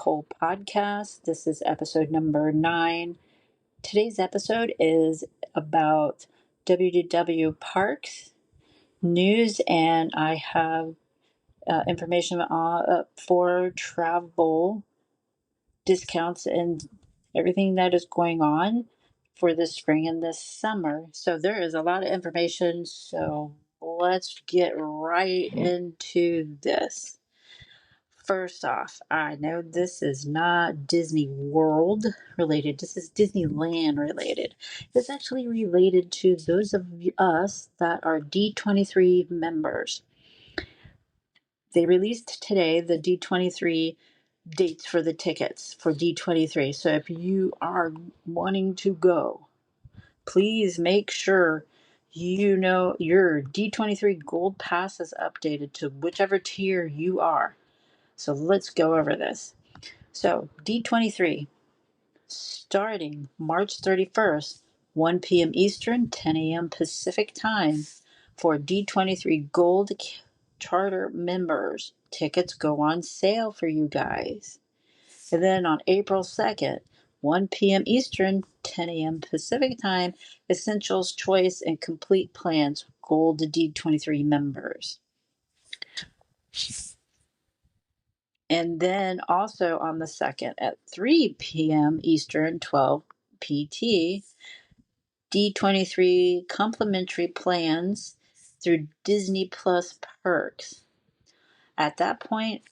Nicole podcast. This is episode number 9. Today's episode is about WDW parks news, and I have information for travel discounts and everything that is going on for this spring and this summer. So there is a lot of information. So let's get right into this. First off, I know this is not Disney World related. This is Disneyland related. It's actually related to those of us that are D23 members. They released today the D23 dates for the tickets for D23. So if you are wanting to go, please make sure you know your D23 Gold Pass is updated to whichever tier you are. So let's go over this. So D23, starting March 31st, 1 p.m. Eastern, 10 a.m. Pacific time for D23 Gold Charter members. Tickets go on sale for you guys. And then on April 2nd, 1 p.m. Eastern, 10 a.m. Pacific time, Essentials Choice and Complete Plans Gold D23 members. And then also on the 2nd at 3 p.m. Eastern, 12 PT, D23 complimentary plans through Disney Plus perks. At that point,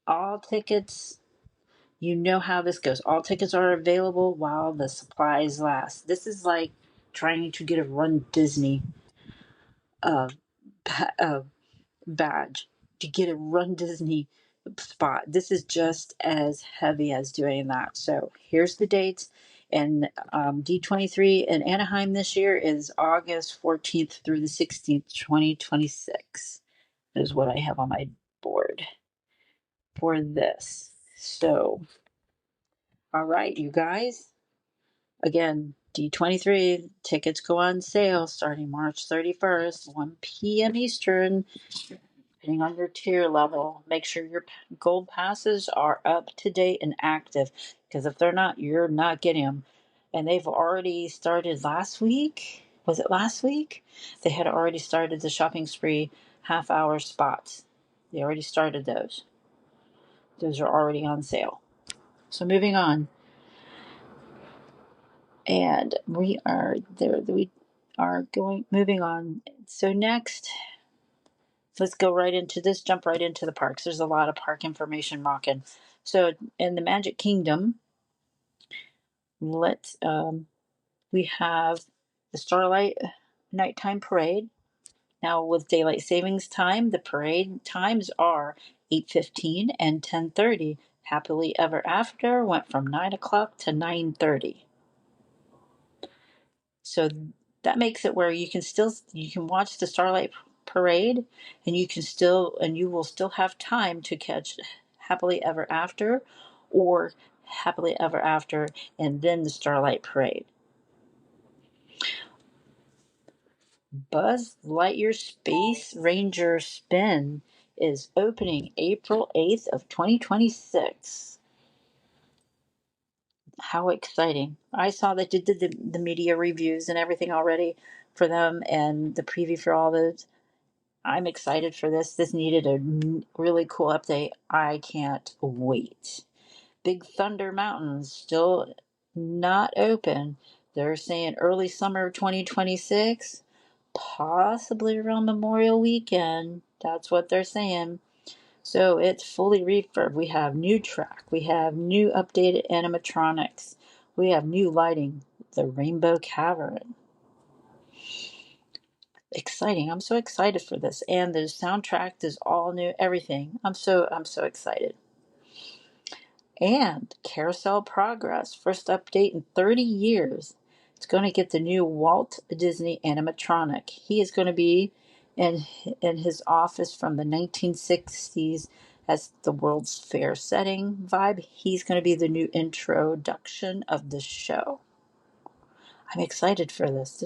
all tickets, you know how this goes. All tickets are available while the supplies last. This is like trying to get a Run Disney badge, to get a Run Disney spot. This is just as heavy as doing that. So here's the dates. And D23 in Anaheim this year is August 14th through the 16th, 2026 is what I have on my board for this. So, all right, you guys. Again, D23 tickets go on sale starting March 31st, 1 p.m. Eastern. Depending on your tier level, make sure your gold passes are up to date and active, because if they're not, you're not getting them. And they've already started last week. Was it last week? They had already started the shopping spree half-hour spots. They already started those. Those are already on sale. So moving on. And we are there. We are moving on. So next, let's go right into this, jump right into the parks. There's a lot of park information rocking. So in the Magic Kingdom, we have the Starlight Nighttime Parade. Now with daylight savings time, the parade times are 8:15 and 10:30. Happily Ever After went from 9 o'clock to 9:30. So that makes it where you can watch the Starlight Parade, and you will still have time to catch Happily Ever After, or Happily Ever After and then the Starlight Parade. Buzz Lightyear Space Ranger Spin is opening April 8th of 2026. How exciting. I saw that you did the media reviews and everything already for them, and the preview for all those. I'm excited for this. This needed a really cool update. I can't wait. Big Thunder Mountains still not open. They're saying early summer 2026, possibly around Memorial Weekend. That's what they're saying. So it's fully refurb. We have new track. We have new updated animatronics. We have new lighting. The Rainbow Cavern. Exciting. I'm so excited for this. And the soundtrack is all new, everything. I'm so excited. And Carousel Progress, first update in 30 years. It's going to get the new Walt Disney animatronic. He is going to be in his office from the 1960s as the World's Fair setting vibe. He's going to be the new introduction of the show. I'm excited for this.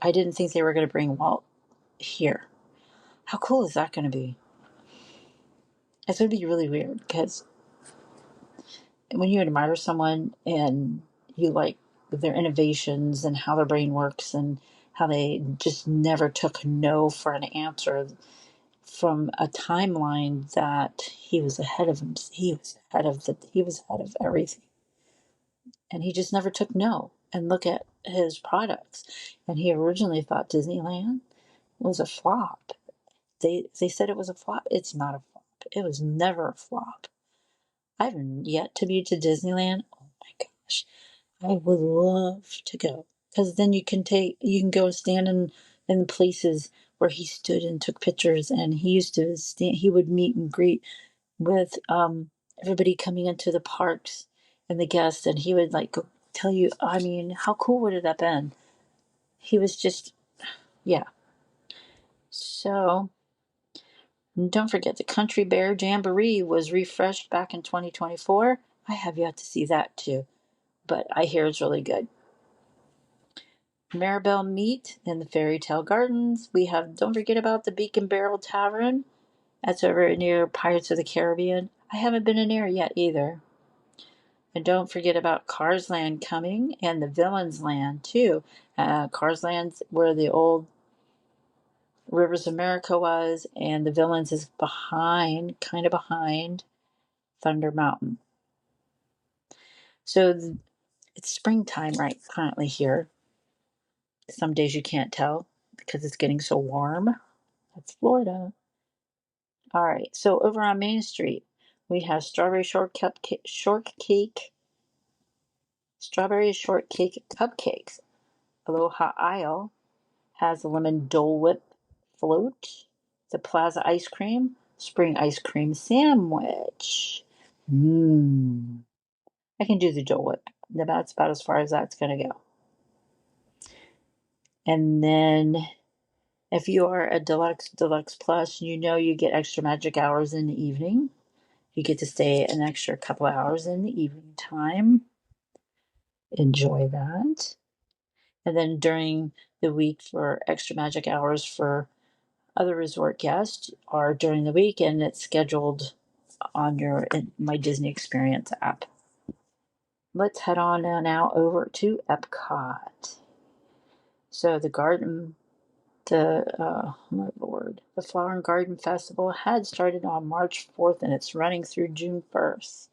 I didn't think they were going to bring Walt here. How cool is that going to be? It's going to be really weird because when you admire someone and you like their innovations and how their brain works and how they just never took no for an answer from a timeline that he was ahead of him. He was ahead of everything. And he just never took no. And look at his products. And he originally thought Disneyland was a flop. They said it was a flop. It's not a flop. It was never a flop. I haven't yet to be to Disneyland. Oh my gosh. I would love to go. Because then you can go stand in places where he stood and took pictures, and he used to stand, he would meet and greet with everybody coming into the parks and the guests, and he would like go tell you, I mean, how cool would it have been? He was just, yeah. So don't forget the Country Bear Jamboree was refreshed back in 2024. I have yet to see that too, but I hear it's really good. Maribel Meat in the Fairy Tale Gardens. We have, don't forget about the Beacon Barrel Tavern. That's over near Pirates of the Caribbean. I haven't been in there yet either. And don't forget about Cars Land coming and the Villains Land too. Cars Land's where the old Rivers of America was, and the Villains is kind of behind Thunder Mountain. So it's springtime right currently here. Some days you can't tell because it's getting so warm. That's Florida. All right, so over on Main Street, we have strawberry shortcake cupcakes. Aloha Isle has a lemon Dole Whip float. The Plaza ice cream, spring ice cream sandwich. Mmm. I can do the Dole Whip. That's about as far as that's going to go. And then if you are a deluxe plus, you know you get extra magic hours in the evening. You get to stay an extra couple of hours in the evening time. Enjoy that. And then during the week for extra magic hours for other resort guests are during the week, and it's scheduled on your My Disney Experience app. Let's head on now over to Epcot. So the garden, my lord, the Flower and Garden Festival had started on March 4th and it's running through June 1st.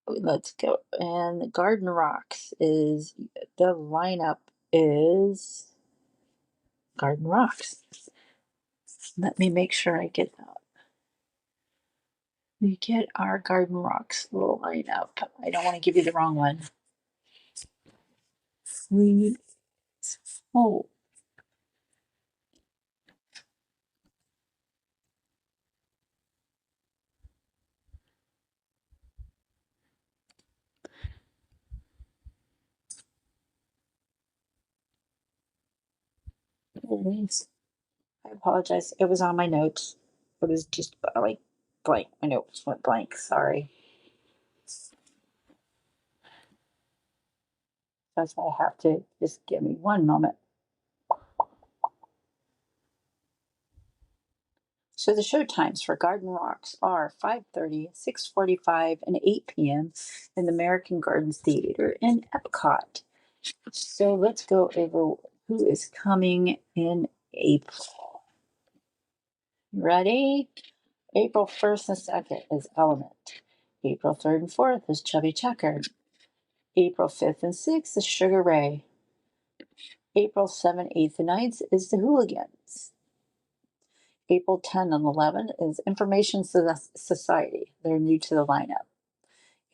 Let's go. And the Garden Rocks is the lineup is Garden Rocks. Let me make sure I get that. We get our Garden Rocks little lineup. I don't want to give you the wrong one. We oh there it is. I apologize. It was on my notes. It was just like blank. My notes went blank. Sorry. That's why I have to just give me one moment. So the show times for Garden Rocks are 5:30, 6:45, and 8 p.m. in the American Gardens Theater in Epcot. So let's go over who is coming in April. Ready? April 1st and 2nd is Element. April 3rd and 4th is Chubby Checker. April 5th and 6th is Sugar Ray. April 7th, 8th, and 9th is the Hooligans. April 10th and 11th is Information Society. They're new to the lineup.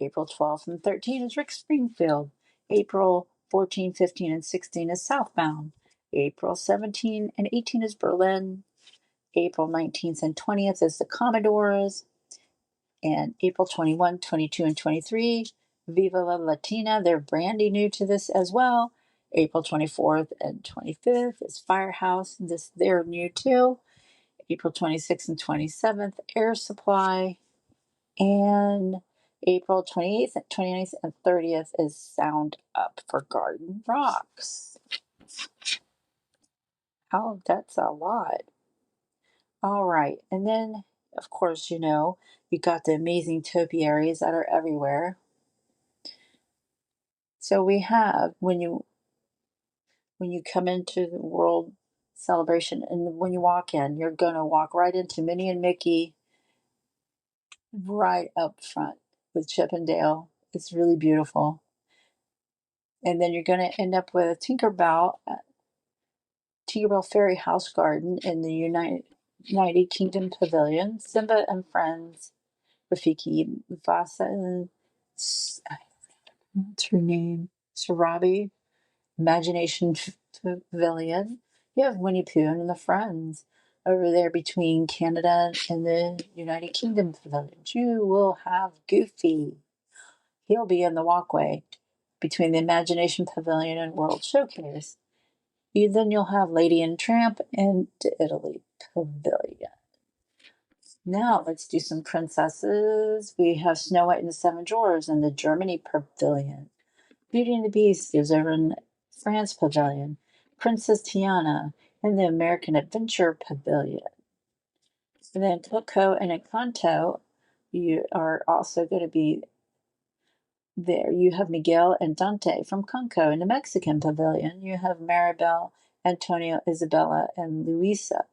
April 12th and 13th is Rick Springfield. April 14th, 15th, and 16th is Southbound. April 17th and 18th is Berlin. April 19th and 20th is the Commodores. And April 21, 22, and 23, Viva La Latina. They're brandy new to this as well. April 24th and 25th is Firehouse. They're new too. April 26th and 27th, Air Supply. And April 28th, 29th, and 30th is Sound Up for Garden Rocks. Oh, that's a lot. All right. And then, of course, you got the amazing topiaries that are everywhere. So we have when you come into the World Celebration, and when you walk in, you're going to walk right into Minnie and Mickey right up front with Chip and Dale. It's really beautiful. And then you're going to end up with Tinkerbell Fairy House Garden in the United Kingdom Pavilion, Simba and Friends, Rafiki, Mufasa, and what's her name? Sarabi, Imagination Pavilion. You have Winnie Pooh and the Friends over there between Canada and the United Kingdom Pavilion. You will have Goofy. He'll be in the walkway between the Imagination Pavilion and World Showcase. Then you'll have Lady and Tramp and the Italy Pavilion. Now let's do some princesses. We have Snow White and the Seven Dwarfs in the Germany Pavilion. Beauty and the Beast is over in France Pavilion. Princess Tiana in the American Adventure Pavilion. And then Coco and Encanto, you are also going to be there. You have Miguel and Dante from Conco in the Mexican Pavilion. You have Maribel, Antonio, Isabella, and Luisa.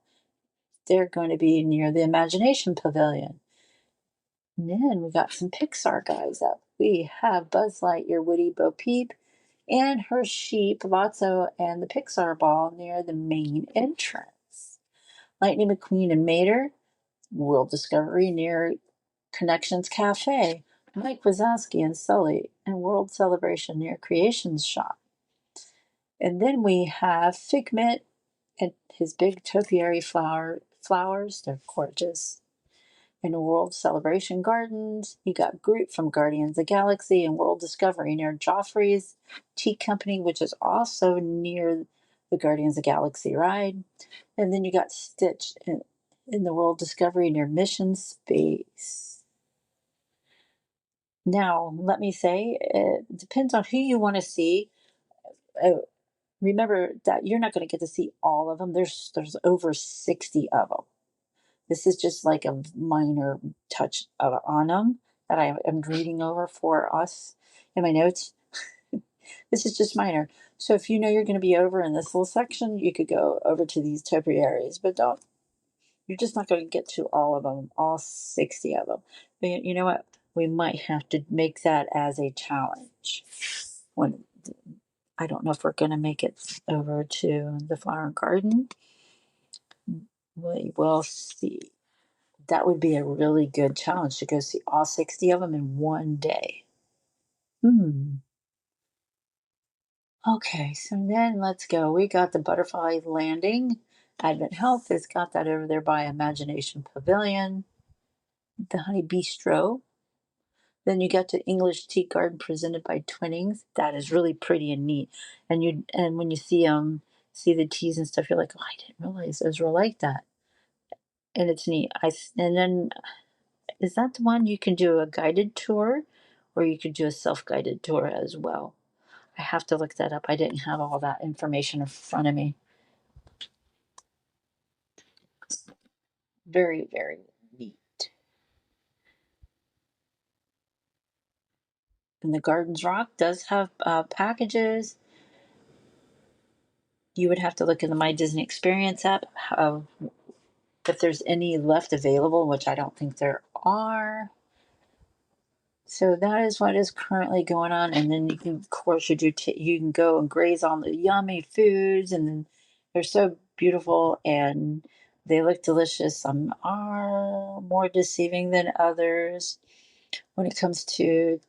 They're going to be near the Imagination Pavilion. And then we got some Pixar guys up. We have Buzz Lightyear, Woody, Bo Peep, and her sheep, Lotso, and the Pixar ball near the main entrance. Lightning McQueen and Mater, World Discovery near Connections Cafe. Mike Wazowski and Sully, and World Celebration near Creations Shop. And then we have Figment and his big topiary flowers. They're gorgeous. In World Celebration Gardens, you got Groot from Guardians of the Galaxy and World Discovery near Joffrey's Tea Company, which is also near the Guardians of the Galaxy ride. And then you got Stitch in the World Discovery near Mission Space. Now, let me say, it depends on who you want to see. Uh, Remember that you're not going to get to see all of them. There's over 60 of them. This is just like a minor touch on them that I am reading over for us in my notes. This is just minor. So if you know you're going to be over in this little section, you could go over to these topiaries, but don't. You're just not going to get to all of them, all 60 of them. But you know what? We might have to make that as a challenge. When I don't know if we're going to make it over to the flower garden. We will see. That would be a really good challenge to go see all 60 of them in one day. Okay, so then let's go. We got the Butterfly Landing. Advent Health has got that over there by Imagination Pavilion. The Honey Bistro. Then you got the English Tea Garden presented by Twinings. That is really pretty and neat. And when you see the teas and stuff, you're like, oh, I didn't realize those were like that. And it's neat. And then is that the one you can do a guided tour, or you could do a self-guided tour as well? I have to look that up. I didn't have all that information in front of me. Very, very neat. And the Gardens Rock does have packages. You would have to look in the My Disney Experience app if there's any left available, which I don't think there are. So that is what is currently going on, and then you can, of course, you can go and graze on the yummy foods, and then they're so beautiful and they look delicious. Some are more deceiving than others when it comes to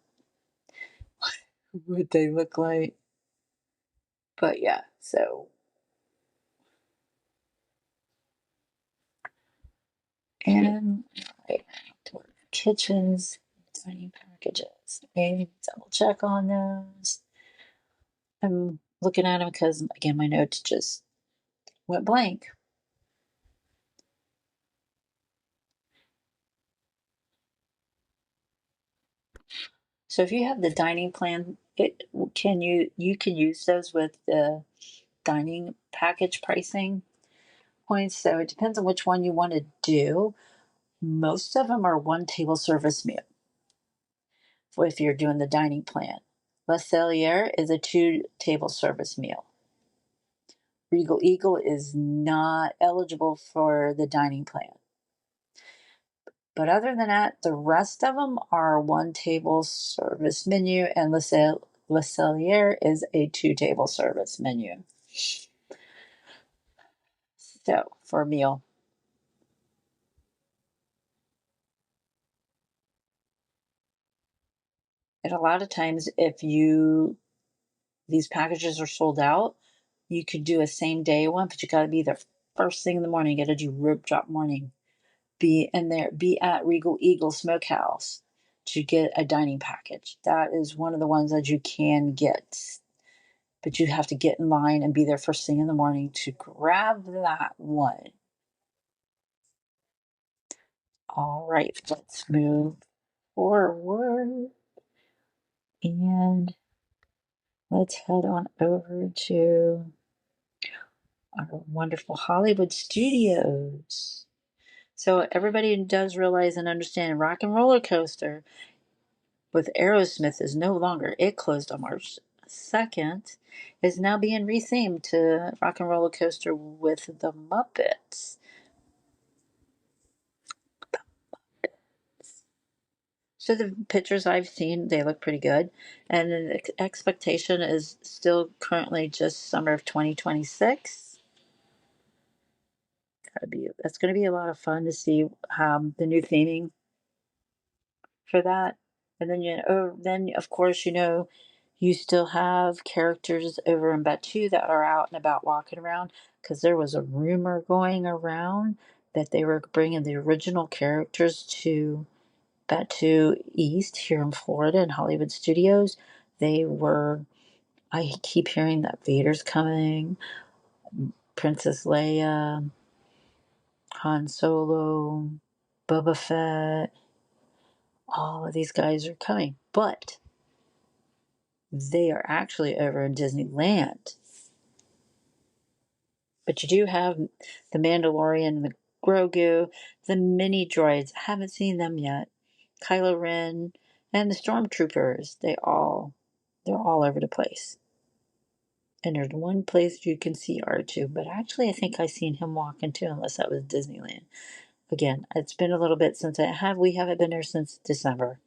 what they look like. But yeah, so and right, kitchens, dining packages. Maybe double check on those. I'm looking at them because again, my notes just went blank. So if you have the dining plan, you can use those with the dining package pricing. points, so it depends on which one you want to do. Most of them are one table service meal if you're doing the dining plan. Le Cellier is a 2 table service meal. Regal Eagle is not eligible for the dining plan. But other than that, the rest of them are 1 table service menu, and Le Cellier is a 2 table service menu. So, for a meal. And a lot of times, if these packages are sold out, you could do a same day one, but you got to be there first thing in the morning. You got to do rope drop morning. Be at Regal Eagle Smokehouse to get a dining package. That is one of the ones that you can get, but you have to get in line and be there first thing in the morning to grab that one. All right, let's move forward and let's head on over to our wonderful Hollywood studios. So everybody does realize and understand Rock and Roller Coaster with Aerosmith is no longer. It closed on March 2nd. Is now being rethemed to Rock and Roller Coaster with the Muppets. So the pictures I've seen, they look pretty good. And the expectation is still currently just summer of 2026. That's going to be a lot of fun to see the new theming for that. And then of course, you still have characters over in Batu that are out and about walking around, because there was a rumor going around that they were bringing the original characters to Batu East here in Florida in Hollywood Studios. I keep hearing that Vader's coming, Princess Leia, Han Solo, Boba Fett, all of these guys are coming, but they are actually over in Disneyland. But you do have the Mandalorian, the Grogu, the mini droids. I haven't seen them yet. Kylo Ren and the Stormtroopers. They're all over the place. And there's one place you can see R2, but actually I think I seen him walking too, unless that was Disneyland. Again, it's been a little bit since we haven't been there since December.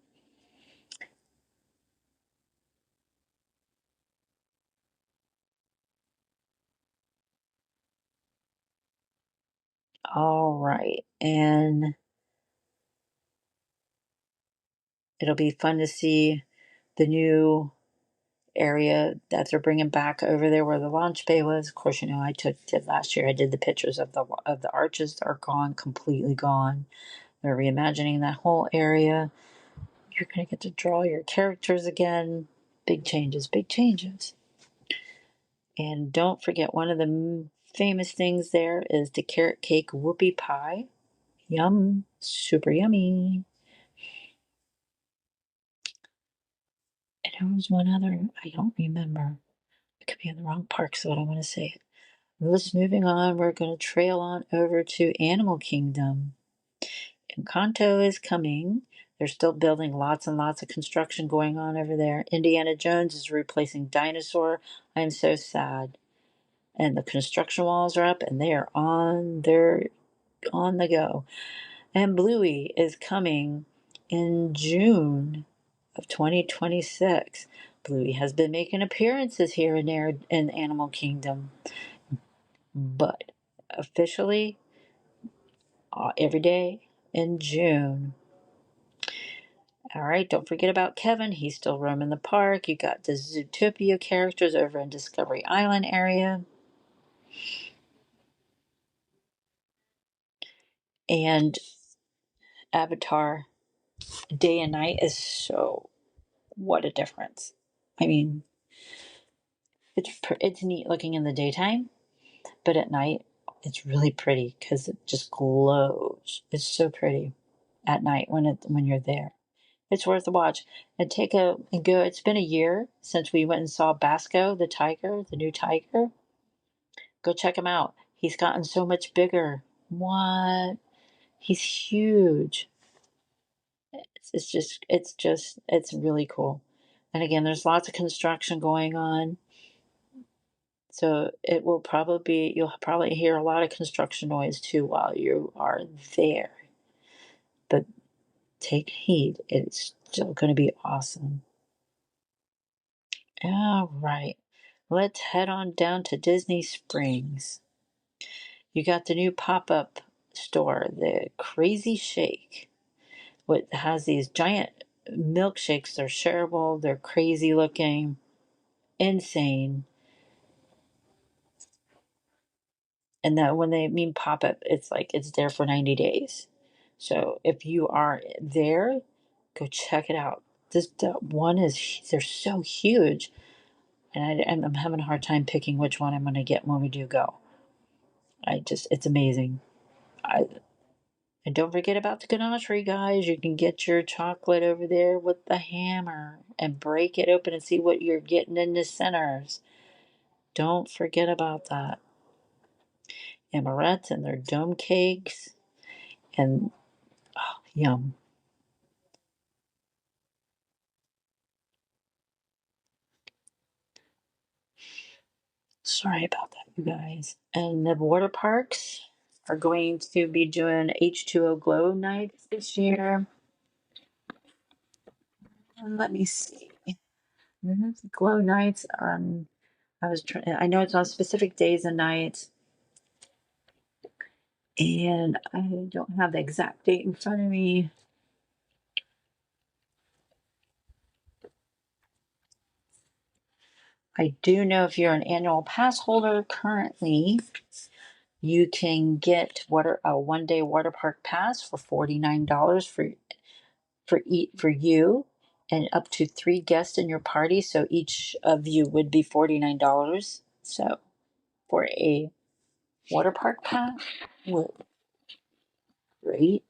All right. And it'll be fun to see the new area that they're bringing back over there where the launch bay was. Of course, I did last year. I did the pictures of the arches. Are gone, completely gone. They're reimagining that whole area. You're going to get to draw your characters again. Big changes, big changes. And don't forget, one of the famous things there is the carrot cake whoopie pie. Yum, super yummy. And there was one other, I don't remember. It could be in the wrong park, so I don't want to say it. Let's moving on. We're going to trail on over to Animal Kingdom. Encanto is coming. They're still building, lots and lots of construction going on over there. Indiana Jones is replacing Dinosaur. I am so sad. And the construction walls are up, and they are on the go. And Bluey is coming in June of 2026. Bluey has been making appearances here and there in Animal Kingdom, but officially every day in June. All right, don't forget about Kevin. He's still roaming the park. You got the Zootopia characters over in Discovery Island area. And Avatar day and night is what a difference. I mean, it's neat looking in the daytime, but at night it's really pretty because it just glows. It's so pretty at night when you're there. It's worth a watch. And go. It's been a year since we went and saw Basco, the tiger, the new tiger. Go check him out. He's gotten so much bigger. What? He's huge. It's really cool. And again, there's lots of construction going on. So it will probably you'll probably hear a lot of construction noise too while you are there. But take heed, it's still going to be awesome. All right, let's head on down to Disney Springs. You got the new pop up store, the Crazy Shake, what has these giant milkshakes. They're shareable, they're crazy looking, insane. And that when they mean pop up, it's like it's there for 90 days. So if you are there, go check it out. This one is, they're so huge. And I'm having a hard time picking which one I'm going to get when we do go. It's amazing. I, and don't forget about the ganachery, guys. You can get your chocolate over there with the hammer and break it open and see what you're getting in the centers. Don't forget about that. Amarettes and their dome cakes. And yum. Sorry about that, you guys. And the water parks are going to be doing H2O Glow nights this year. And let me see. Glow nights on. I know it's on specific days and nights, and I don't have the exact date in front of me. I do know if you're an annual pass holder currently, you can get a 1-day water park pass for $49 for you and up to 3 guests in your party. So each of you would be $49. So for a water park pass, well, great.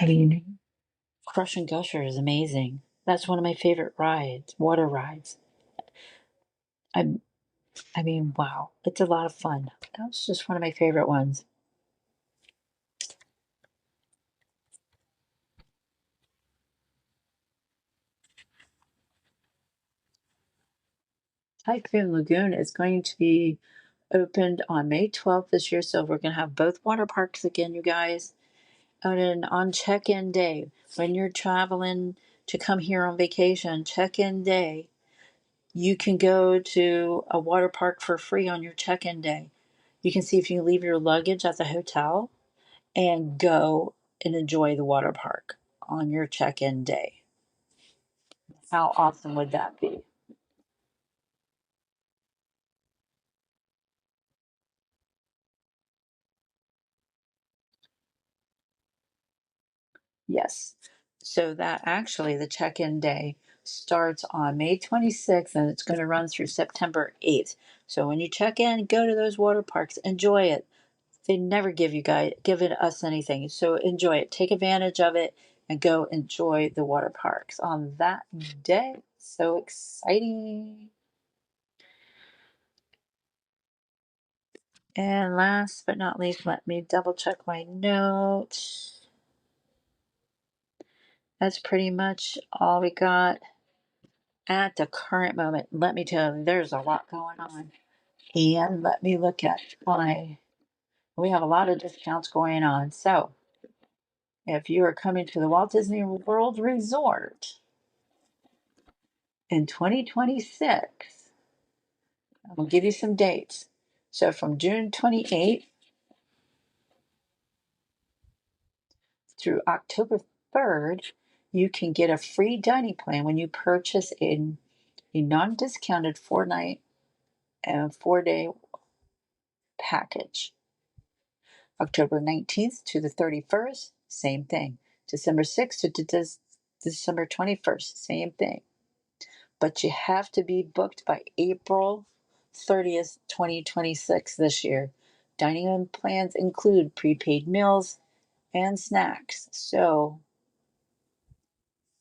I mean, Crush and Gusher is amazing. That's one of my favorite rides, water rides. I, I mean, wow, it's a lot of fun. That was just one of my favorite ones. Typhoon Lagoon is going to be opened on May 12th this year, so we're going to have both water parks again, you guys. And on check-in day, when you're traveling to come here on vacation, check-in day, you can go to a water park for free on your check-in day. You can see if you can leave your luggage at the hotel and go and enjoy the water park on your check-in day. How awesome would that be? Yes. So that actually, the check-in day starts on May 26th and it's going to run through September 8th. So when you check in, go to those water parks, enjoy it. They never give us anything. So enjoy it. Take advantage of it and go enjoy the water parks on that day. So exciting. And last but not least, let me double check my notes. That's pretty much all we got at the current moment. Let me tell you, there's a lot going on. And let me look at we have a lot of discounts going on. So if you are coming to the Walt Disney World Resort in 2026, I'll give you some dates. So from June 28th through October 3rd, you can get a free dining plan when you purchase a non-discounted 4-night and 4-day package. October 19th to the 31st, same thing. December 6th to December 21st, same thing. But you have to be booked by April 30th, 2026 this year. Dining plans include prepaid meals and snacks. So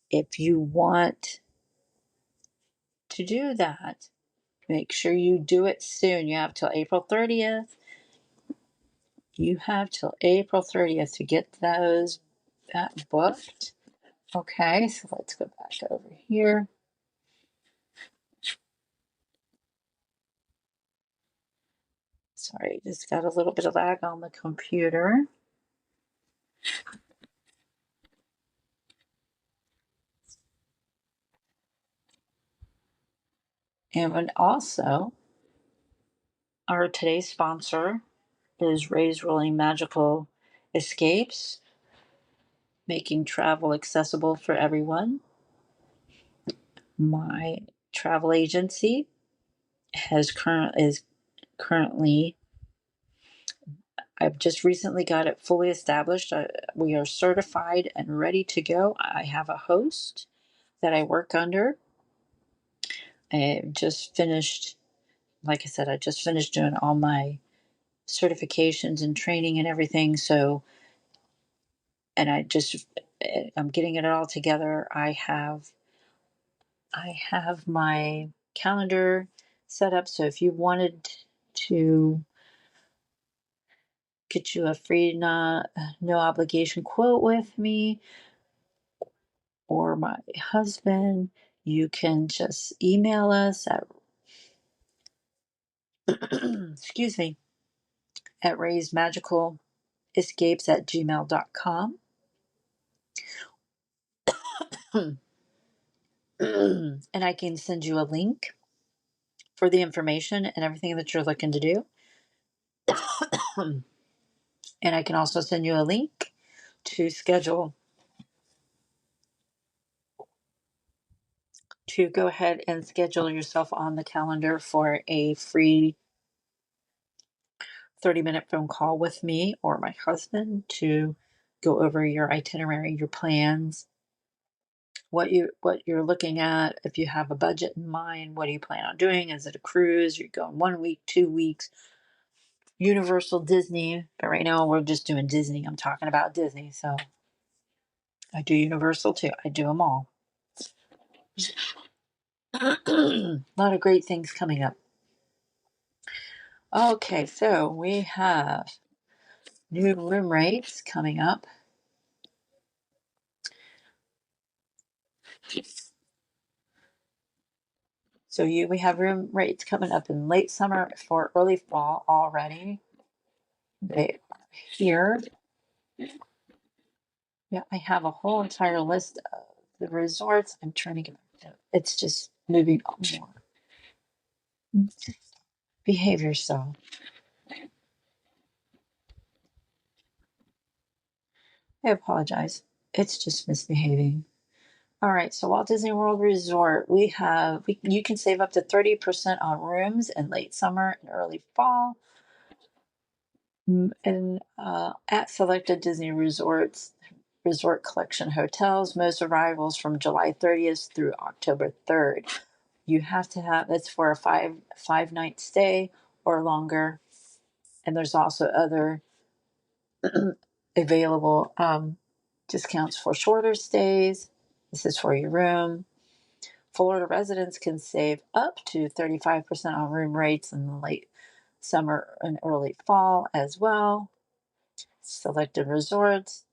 If you want to do that, make sure you do it soon. You have till April 30th. You have till April 30th to get that booked. Okay, so let's go back over here. Sorry, just got a little bit of lag on the computer. And also, our today's sponsor is Ray's Rolling Magical Escapes, making travel accessible for everyone. My travel agency is currently, I've just recently got it fully established. We are certified and ready to go. I have a host that I work under. I just finished, like I said, I just finished doing all my certifications and training and everything. So, and I'm getting it all together. I have my calendar set up. So if you wanted to get you a free, no obligation quote with me or my husband, you can just email us at, excuse me, at Ray's Magical Escapes at gmail.com. And I can send you a link for the information and everything that you're looking to do. And I can also send you a link to go ahead and schedule yourself on the calendar for a free 30-minute phone call with me or my husband to go over your itinerary, your plans, what you're looking at. If you have a budget in mind, what do you plan on doing? Is it a cruise? You're going 1 week, 2 weeks, Universal, Disney. But right now we're just doing Disney. I'm talking about Disney. So I do Universal too. I do them all. A lot of great things coming up. Okay, so we have new room rates coming up. So we have room rates coming up in late summer for early fall already. They are here. Yeah, I have a whole entire list of the resorts. I'm trying to get it's just moving on more. Behave yourself. I apologize. It's just misbehaving. All right, so Walt Disney World Resort, you can save up to 30% on rooms in late summer and early fall. And at selected Disney resorts, resort collection hotels, most arrivals from July 30th through October 3rd. You have to have it's for a five night stay or longer, and there's also other available discounts for shorter stays. This is for your room. Florida residents can save up to 35% on room rates in the late summer and early fall as well. Selected resorts,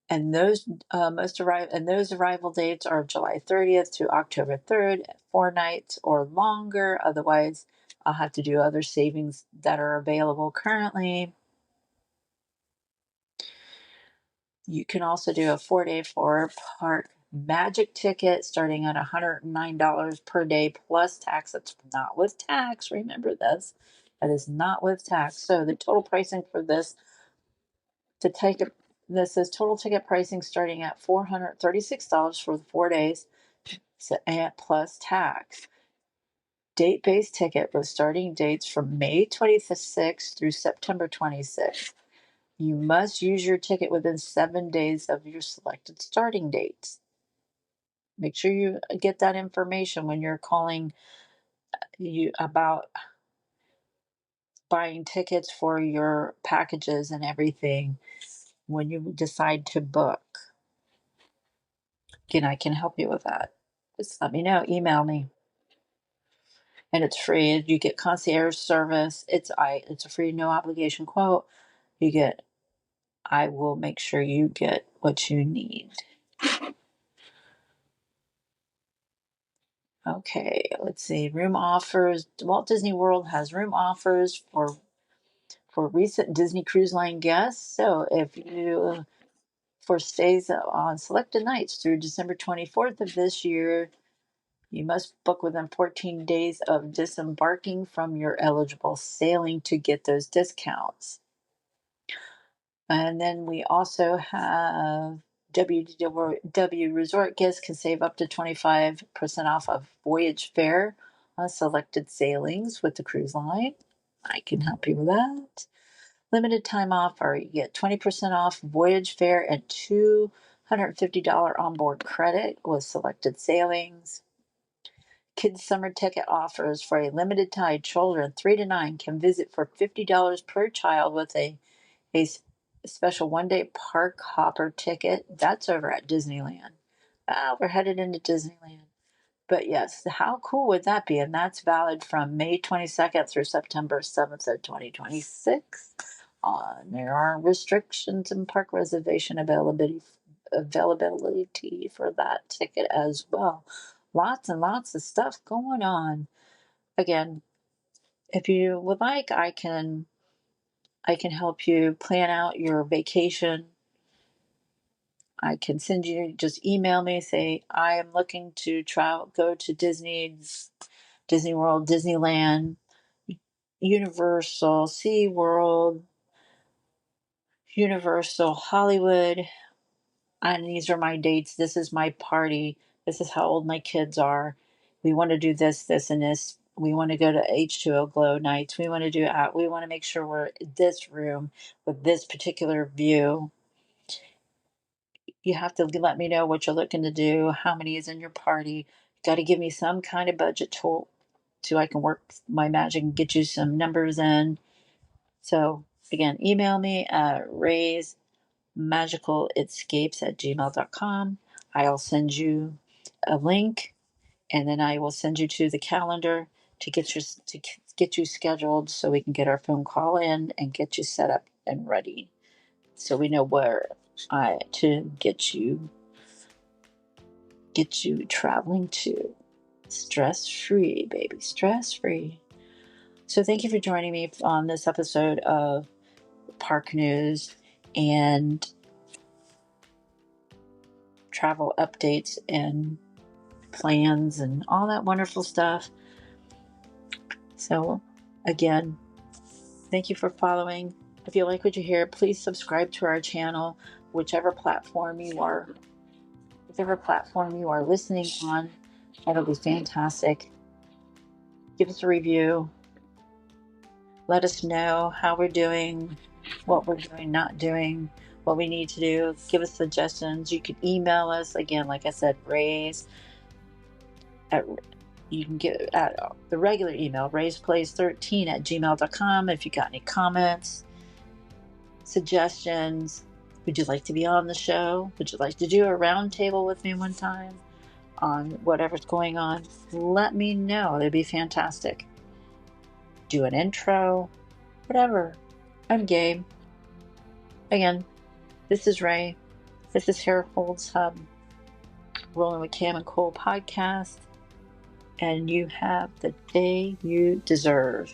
and those those arrival dates are July 30th to October 3rd, 4 nights or longer. Otherwise, I'll have to do other savings that are available currently. You can also do a 4-day for park magic ticket starting at $109 per day plus tax. That's not with tax. Remember this. That is not with tax. So the total pricing for this to take it, this is total ticket pricing starting at $436 for the 4 days plus tax. Date-based ticket with starting dates from May 26th through September 26th. You must use your ticket within 7 days of your selected starting dates. Make sure you get that information when you're calling you about buying tickets for your packages and everything when you decide to book. again, I can help you with that. Just let me know. Email me. And it's free. You get concierge service. It's a free, no obligation quote. I will make sure you get what you need. Okay, let's see. Room offers. Walt Disney World has room offers for recent Disney Cruise Line guests. So if you for stays on selected nights through December 24th of this year, you must book within 14 days of disembarking from your eligible sailing to get those discounts. And then we also have WDW Resort guests can save up to 25% off of voyage fare on selected sailings with the cruise line. I can help you with that. Limited time offer, you get 20% off voyage fare and $250 onboard credit with selected sailings. Kids summer ticket offers for a limited time. Children 3 to 9 can visit for $50 per child with a special one-day park hopper ticket. That's over at Disneyland. We're headed into Disneyland. But yes, how cool would that be? And that's valid from May 22nd through September 7th of 2026. There are restrictions in park reservation availability for that ticket as well. Lots and lots of stuff going on. Again, if you would like, I can help you plan out your vacation. I can send you, just email me, say, I am looking to go to Disney World, Disneyland, Universal, SeaWorld, Universal, Hollywood, and these are my dates. This is my party. This is how old my kids are. We want to do this, this, and this. We want to go to H2O Glow nights. We want to make sure we're in this room with this particular view. You have to let me know what you're looking to do, how many is in your party. You got to give me some kind of budget tool so I can work my magic and get you some numbers in. So again, email me at raysmagicalescapes@gmail.com. I'll send you a link, and then I will send you to the calendar to get you scheduled so we can get our phone call in and get you set up and ready, so we know where to get you traveling to. Stress free, baby, stress free. So thank you for joining me on this episode of Park News and travel updates and plans and all that wonderful stuff. So again, thank you for following. If you like what you hear, please subscribe to our channel, whichever platform you are listening on. That'll be fantastic. Give us a review. Let us know how we're doing, what we're doing, not doing, what we need to do. Give us suggestions. You can email us. Again, like I said, you can get at the regular email, raysplays13@gmail.com. If you got any comments, suggestions, would you like to be on the show? Would you like to do a roundtable with me one time on whatever's going on? Let me know. That'd be fantastic. Do an intro, whatever. I'm game. Again, this is Ray. This is Harold's Hub, Rolling with Cam and Cole podcast. And you have the day you deserve.